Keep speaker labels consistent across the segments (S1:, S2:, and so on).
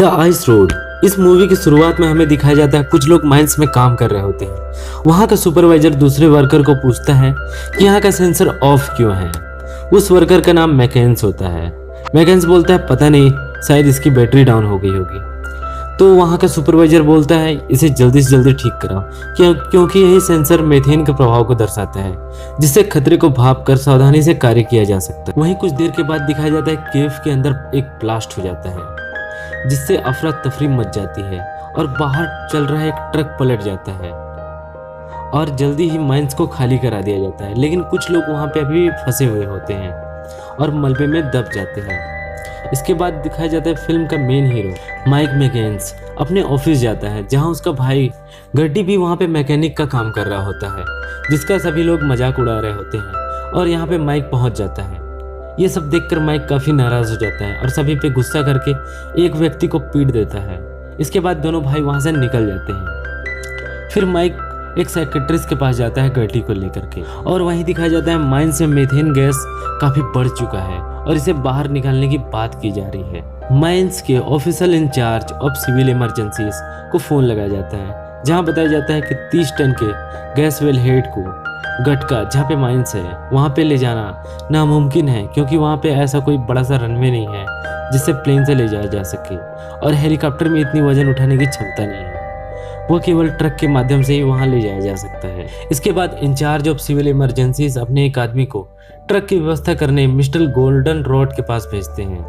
S1: The ice road. इस movie की शुरुआत में हमें दिखाया जाता है कुछ लोग माइंस में काम कर रहे होते हैं। वहाँ का सुपरवाइजर दूसरे वर्कर को पूछता है कि यहाँ का सेंसर ऑफ क्यों है। उस वर्कर का नाम मैकेंस होता है। मैकेंस बोलता है पता नहीं, शायद इसकी बैटरी डाउन हो गई होगी। तो वहाँ का सुपरवाइजर बोलता है इसे जल्दी से जल्दी ठीक कराओ, क्योंकि यही सेंसर मीथेन के प्रभाव को दर्शाता है, जिससे खतरे को भाप कर सावधानी से कार्य किया जा सकता है। वहीं कुछ देर के बाद दिखाया जाता है केव के अंदर एक ब्लास्ट हो जाता है, जिससे अफरा तफरी मच जाती है और बाहर चल रहा एक ट्रक पलट जाता है और जल्दी ही माइंस को खाली करा दिया जाता है। लेकिन कुछ लोग वहाँ पे अभी भी फंसे हुए होते हैं और मलबे में दब जाते हैं। इसके बाद दिखाया जाता है फिल्म का मेन हीरो माइक मैकेंस अपने ऑफिस जाता है, जहाँ उसका भाई गर्टी भी वहाँ पे मैकेनिक का काम कर रहा होता है, जिसका सभी लोग मजाक उड़ा रहे होते हैं। और यहाँ पे माइक पहुँच जाता है। ये सब देखकर माइक काफ़ी नाराज़ हो जाता है और सभी पे गुस्सा करके एक व्यक्ति को पीट देता है। इसके बाद दोनों भाई वहाँ से निकल जाते हैं। फिर माइक एक साइकेट्रिस्ट के पास जाता है गर्टी को लेकर के, और वहीं दिखाया जाता है माइंस में मीथेन गैस काफ़ी बढ़ चुका है और इसे बाहर निकालने की बात की जा रही है। माइंस के officer in charge of civil emergencies को फ़ोन लगाया जाता है, जहाँ बताया जाता है कि 30 टन के गैस वेल हेड को गटका, जहाँ पे माइंस है, वहाँ पे ले जाना नामुमकिन है, क्योंकि वहाँ पे ऐसा कोई बड़ा सा रनवे नहीं है जिससे प्लेन से ले जाया जा सके, और हेलीकॉप्टर में इतनी वजन उठाने की क्षमता नहीं है। वो केवल ट्रक के माध्यम से ही वहाँ ले जाया जा सकता है। इसके बाद इंचार्ज ऑफ सिविल इमरजेंसीज अपने एक आदमी को ट्रक की व्यवस्था करने मिस्टर गोल्डन रोड के पास भेजते हैं,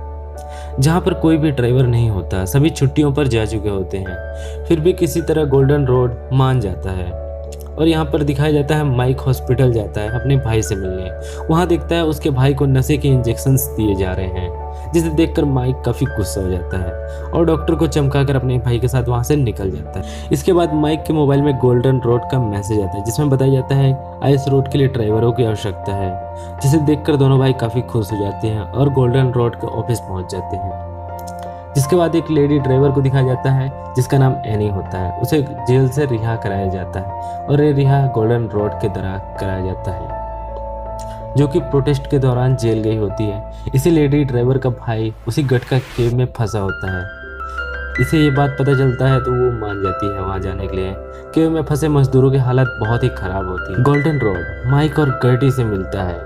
S1: जहाँ पर कोई भी ड्राइवर नहीं होता, सभी छुट्टियों पर जा चुके होते हैं। फिर भी किसी तरह गोल्डन रोड मान जाता है और यहाँ पर दिखाया जाता है माइक हॉस्पिटल जाता है अपने भाई से मिलने। वहाँ देखता है उसके भाई को नशे के इंजेक्शंस दिए जा रहे हैं, जिसे देखकर माइक काफ़ी गुस्सा हो जाता है और डॉक्टर को चमकाकर अपने भाई के साथ वहाँ से निकल जाता है। इसके बाद माइक के मोबाइल में गोल्डन रोड का मैसेज आता है, जिसमें बताया जाता है आइस रोड के लिए ड्राइवरों की आवश्यकता है, जिसे देखकर दोनों भाई काफ़ी खुश हो जाते हैं और गोल्डन रोड के ऑफिस पहुँच जाते हैं। जिसके बाद एक लेडी ड्राइवर को दिखाया जाता है जिसका नाम एनी होता है। उसे जेल से रिहा कराया जाता है और ये रिहा गोल्डन रोड के द्वारा कराया जाता है, जो कि प्रोटेस्ट के दौरान जेल गई होती है। इसी लेडी ड्राइवर का भाई उसी गटका केव में फंसा होता है। इसे ये बात पता चलता है तो वो मान जाती है वहाँ जाने के लिए। केव में फंसे मजदूरों की हालत बहुत ही खराब होती है। गोल्डन रोड माइक और गर्टी से मिलता है,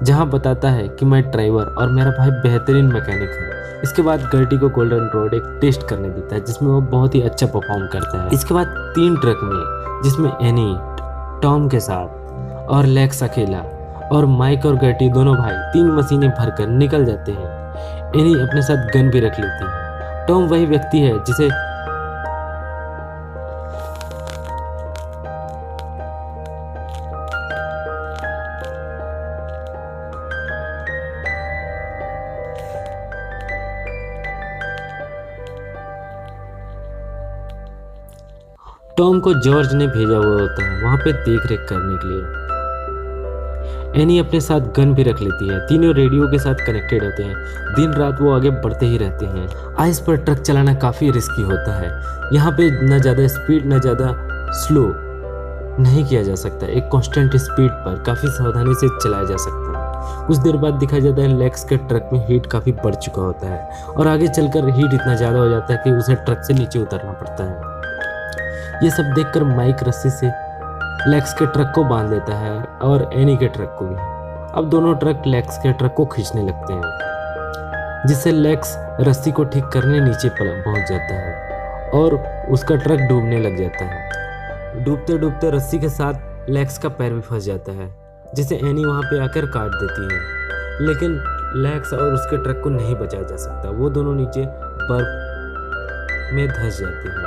S1: जहाँ बताता है कि मैं ड्राइवर और मेरा भाई बेहतरीन मैकेनिक है। इसके बाद गर्टी को गोल्डन रोड एक टेस्ट करने देता है, जिसमें वो बहुत ही अच्छा परफॉर्म करता है। इसके बाद 3 ट्रक में, जिसमें एनी टॉम के साथ और लेक्स अकेला और माइक और गर्टी दोनों भाई 3 मशीनें भरकर निकल जाते हैं। एनी अपने साथ गन भी रख लेती है। टॉम वही व्यक्ति है जिसे टॉम को जॉर्ज ने भेजा हुआ होता है वहाँ पे देख रेख करने के लिए। एनी अपने साथ गन भी रख लेती है। तीनों रेडियो के साथ कनेक्टेड होते हैं। दिन रात वो आगे बढ़ते ही रहते हैं। आइस पर ट्रक चलाना काफ़ी रिस्की होता है। यहाँ पे न ज़्यादा स्पीड न ज़्यादा स्लो नहीं किया जा सकता। एक कांस्टेंट स्पीड पर काफ़ी सावधानी से चलाया जा सकता है। कुछ देर बाद दिखाया जाता है लेक्स के ट्रक में हीट काफ़ी बढ़ चुका होता है और आगे चलकर हीट इतना ज़्यादा हो जाता है कि उसे ट्रक से नीचे उतरना पड़ता है। ये सब देखकर माइक रस्सी से लेक्स के ट्रक को बांध देता है और एनी के ट्रक को भी। अब दोनों ट्रक लेक्स के ट्रक को खींचने लगते हैं, जिससे लेक्स रस्सी को ठीक करने नीचे पहुंच जाता है और उसका ट्रक डूबने लग जाता है। डूबते डूबते रस्सी के साथ लेक्स का पैर भी फंस जाता है, जिसे एनी वहां पे आकर काट देती है। लेकिन लेक्स और उसके ट्रक को नहीं बचाया जा सकता। वो दोनों नीचे बर्फ में धंस जाते हैं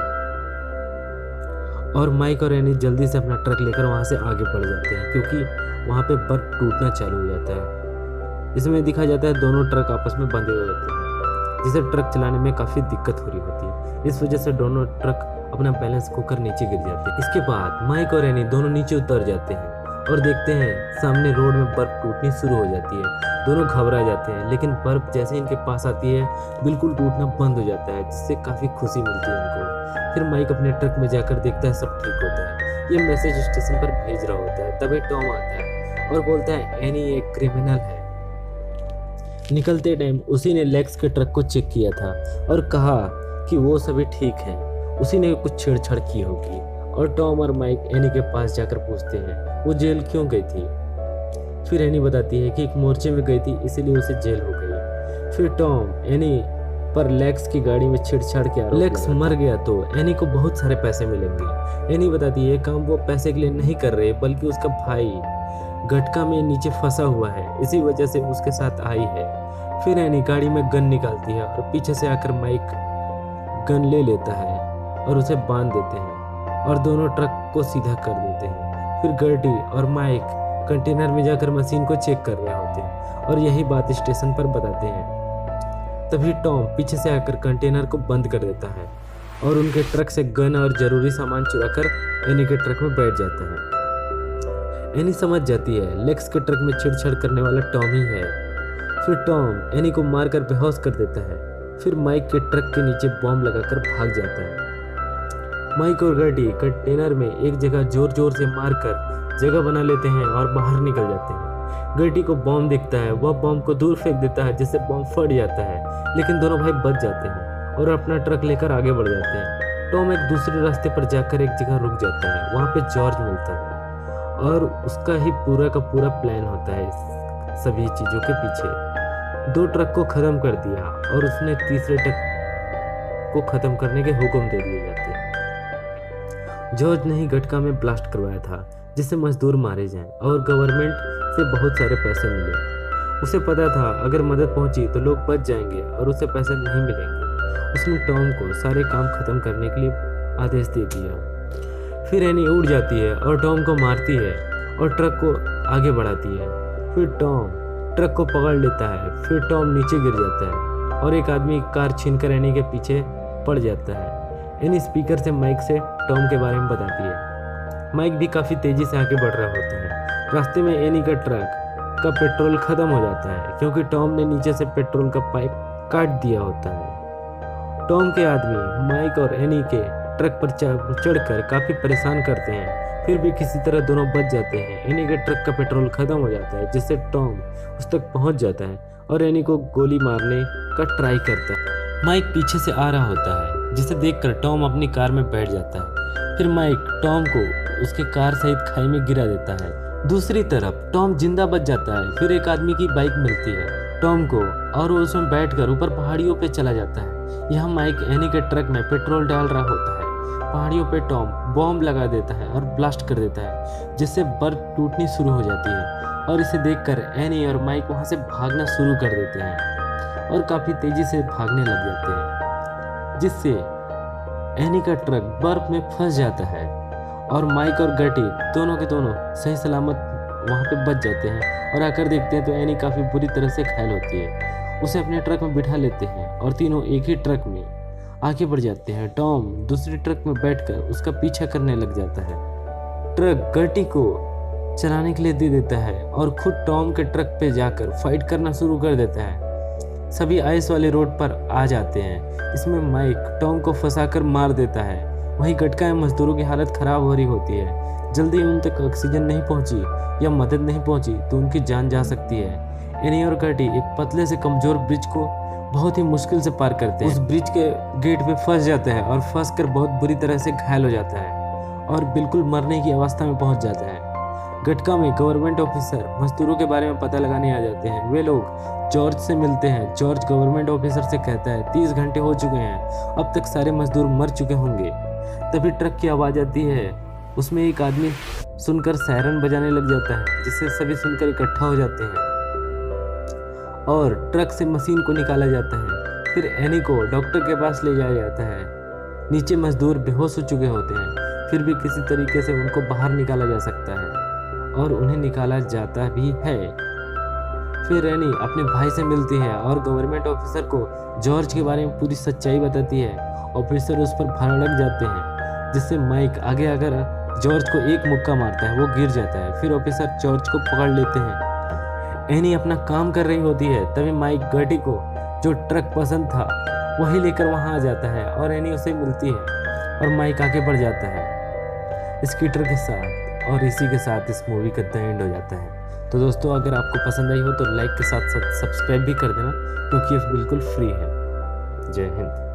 S1: और माइक और एनी जल्दी से अपना ट्रक लेकर वहाँ से आगे बढ़ जाते हैं, क्योंकि वहाँ पे बर्फ टूटना चालू हो जाता है। इसमें दिखा जाता है दोनों ट्रक आपस में बंधे हुए होते हैं, जिससे ट्रक चलाने में काफ़ी दिक्कत हो रही होती है। इस वजह से दोनों ट्रक अपना बैलेंस खोकर नीचे गिर जाते हैं। इसके बाद माइक और एनी दोनों नीचे उतर जाते हैं और देखते हैं सामने रोड में बर्फ टूटनी शुरू हो जाती है। दोनों घबरा जाते हैं, लेकिन बर्फ जैसे इनके पास आती है बिल्कुल टूटना बंद हो जाता है, जिससे काफ़ी खुशी मिलती है इनको। फिर माइक अपने ट्रक में जाकर देखता है सब ठीक होता है। ये मैसेज स्टेशन पर भेज रहा होता है। तभी टॉम आता है और बोलता है एनी एक क्रिमिनल है। निकलते टाइम उसी ने लेक्स के ट्रक को चेक किया था और कहा कि वो सभी ठीक हैं, उसी ने कुछ छेड़छाड़ की होगी। और टॉम और माइक एनी के पास जाकर पूछते हैं वो जेल क्यों गई थी। फिर एनी बताती है कि एक मोर्चे में गई थी, इसीलिए उसे जेल हो गई। फिर टॉम एनी पर लेक्स की गाड़ी में छेड़छाड़ किया। लेक्स मर गया तो एनी को बहुत सारे पैसे मिलेंगे। एनी बताती है काम वो पैसे के लिए नहीं कर रहे, बल्कि उसका भाई गटका में नीचे फंसा हुआ है, इसी वजह से उसके साथ आई है। फिर एनी गाड़ी में गन निकालती है और पीछे से आकर माइक गन ले लेता है और उसे बांध देते हैं और दोनों ट्रक को सीधा कर देते हैं। फिर गर्टी और माइक कंटेनर में जाकर मशीन को चेक कर रहे होते हैं और यही बात स्टेशन पर बताते हैं। तभी टॉम पीछे से आकर कंटेनर को बंद कर देता है और उनके ट्रक से गन और जरूरी सामान चुराकर एनी के ट्रक में बैठ जाता है। एनी समझ जाती है लेक्स के ट्रक में छेड़छाड़ करने वाला टॉम ही है। फिर टॉम एनी को मारकर बेहोश कर देता है। फिर माइक के ट्रक के नीचे बॉम्ब लगाकर भाग जाता है। माइक और गर्टी कंटेनर में एक जगह जोर जोर से मारकर जगह बना लेते हैं और बाहर निकल जाते हैं। गर्टी को बॉम्ब दिखता है, वह बॉम्ब को दूर फेंक देता है जिससे बॉम्ब फट जाता है, लेकिन दोनों भाई बच जाते हैं और अपना ट्रक लेकर आगे बढ़ जाते हैं। टॉम एक दूसरे रास्ते पर जाकर एक जगह रुक जाता है। वहाँ पे जॉर्ज मिलता है और उसका ही पूरा का पूरा प्लान होता है सभी चीज़ों के पीछे। 2 ट्रक को ख़त्म कर दिया और उसने तीसरे ट्रक को ख़त्म करने के हुक्म दे दिए जाते हैं। जॉर्ज ने ही गटका में ब्लास्ट करवाया था जिससे मजदूर मारे जाएं और गवर्नमेंट से बहुत सारे पैसे मिले। उसे पता था अगर मदद पहुंची तो लोग बच जाएंगे और उसे पैसे नहीं मिलेंगे। उसने टॉम को सारे काम खत्म करने के लिए आदेश दे दिया। फिर एनी उड़ जाती है और टॉम को मारती है और ट्रक को आगे बढ़ाती है। फिर टॉम ट्रक को पकड़ लेता है। फिर टॉम नीचे गिर जाता है और एक आदमी कार छीनकर एनी के पीछे पड़ जाता है। एनी स्पीकर से माइक से टॉम के बारे में बताती है। माइक भी काफ़ी तेज़ी से आगे बढ़ रहा होता है। रास्ते में एनी का ट्रक का पेट्रोल खत्म हो जाता है क्योंकि टॉम ने नीचे से पेट्रोल का पाइप काट दिया होता है। टॉम के आदमी माइक और एनी के ट्रक पर चढ़कर काफ़ी परेशान करते हैं। फिर भी किसी तरह दोनों बच जाते हैं। एनी के ट्रक का पेट्रोल खत्म हो जाता है जिससे टॉम उस तक पहुंच जाता है और एनी को गोली मारने का ट्राई करता है। माइक पीछे से आ रहा होता है जिसे देखकर टॉम अपनी कार में बैठ जाता है। फिर माइक टॉम को उसके कार सहित खाई में गिरा देता है। दूसरी तरफ टॉम जिंदा बच जाता है। फिर एक आदमी की बाइक मिलती है टॉम को और वो उसमें बैठकर ऊपर पहाड़ियों पे चला जाता है। यहाँ माइक एनी के ट्रक में पेट्रोल डाल रहा होता है। पहाड़ियों पे टॉम बॉम्ब लगा देता है और ब्लास्ट कर देता है जिससे बर्फ टूटनी शुरू हो जाती है और इसे देखकर एनी और माइक वहाँ से भागना शुरू कर देते हैं और काफ़ी तेज़ी से भागने लग जाते हैं जिससे एनी का ट्रक बर्फ में फंस जाता है और माइक और गर्टी दोनों के दोनों सही सलामत वहाँ पे बच जाते हैं और आकर देखते हैं तो एनी काफ़ी बुरी तरह से घायल होती है। उसे अपने ट्रक में बिठा लेते हैं और तीनों एक ही ट्रक में आगे बढ़ जाते हैं। टॉम दूसरे ट्रक में बैठकर उसका पीछा करने लग जाता है। ट्रक गर्टी को चलाने के लिए दे देता है और खुद टॉम के ट्रक पे जाकर फाइट करना शुरू कर देता है। सभी आइस वाले रोड पर आ जाते हैं। इसमें माइक टॉम को फंसाकर मार देता है। वहीं गटका में मजदूरों की हालत खराब हो रही होती है। जल्दी उन तक ऑक्सीजन नहीं पहुंची या मदद नहीं पहुंची तो उनकी जान जा सकती है। एनी और गर्टी एक पतले से कमजोर ब्रिज को बहुत ही मुश्किल से पार करते हैं। उस ब्रिज के गेट पे फंस जाते हैं और फंस कर बहुत बुरी तरह से घायल हो जाता है और बिल्कुल मरने की अवस्था में पहुंच जाता है। गटका में गवर्नमेंट ऑफिसर मजदूरों के बारे में पता लगाने आ जाते हैं। वे लोग जॉर्ज से मिलते हैं। जॉर्ज गवर्नमेंट ऑफिसर से कहता है 30 घंटे हो चुके हैं, अब तक सारे मजदूर मर चुके होंगे। तभी ट्रक की आवाज़ आती है। उसमें एक आदमी सुनकर सायरन बजाने लग जाता है जिससे सभी सुनकर इकट्ठा हो जाते हैं और ट्रक से मशीन को निकाला जाता है। फिर एनी को डॉक्टर के पास ले जाया जाता है। नीचे मजदूर बेहोश हो चुके होते हैं, फिर भी किसी तरीके से उनको बाहर निकाला जा सकता है और उन्हें निकाला जाता भी है। फिर एनी अपने भाई से मिलती है और गवर्नमेंट ऑफिसर को जॉर्ज के बारे में पूरी सच्चाई बताती है। ऑफिसर उस पर भड़क जाते हैं जिससे माइक आगे आकर जॉर्ज को एक मुक्का मारता है, वो गिर जाता है। फिर ऑफिसर जॉर्ज को पकड़ लेते हैं। एनी अपना काम कर रही होती है, तभी माइक गर्टी को जो ट्रक पसंद था वही लेकर वहाँ आ जाता है और एनी उसे मिलती है और माइक आगे बढ़ जाता है स्कीटर के साथ और इसी के साथ इस मूवी का द एंड हो जाता है। तो दोस्तों अगर आपको पसंद आई हो तो लाइक के साथ साथ सब्सक्राइब भी कर देना क्योंकि ये बिल्कुल फ्री है। जय हिंद।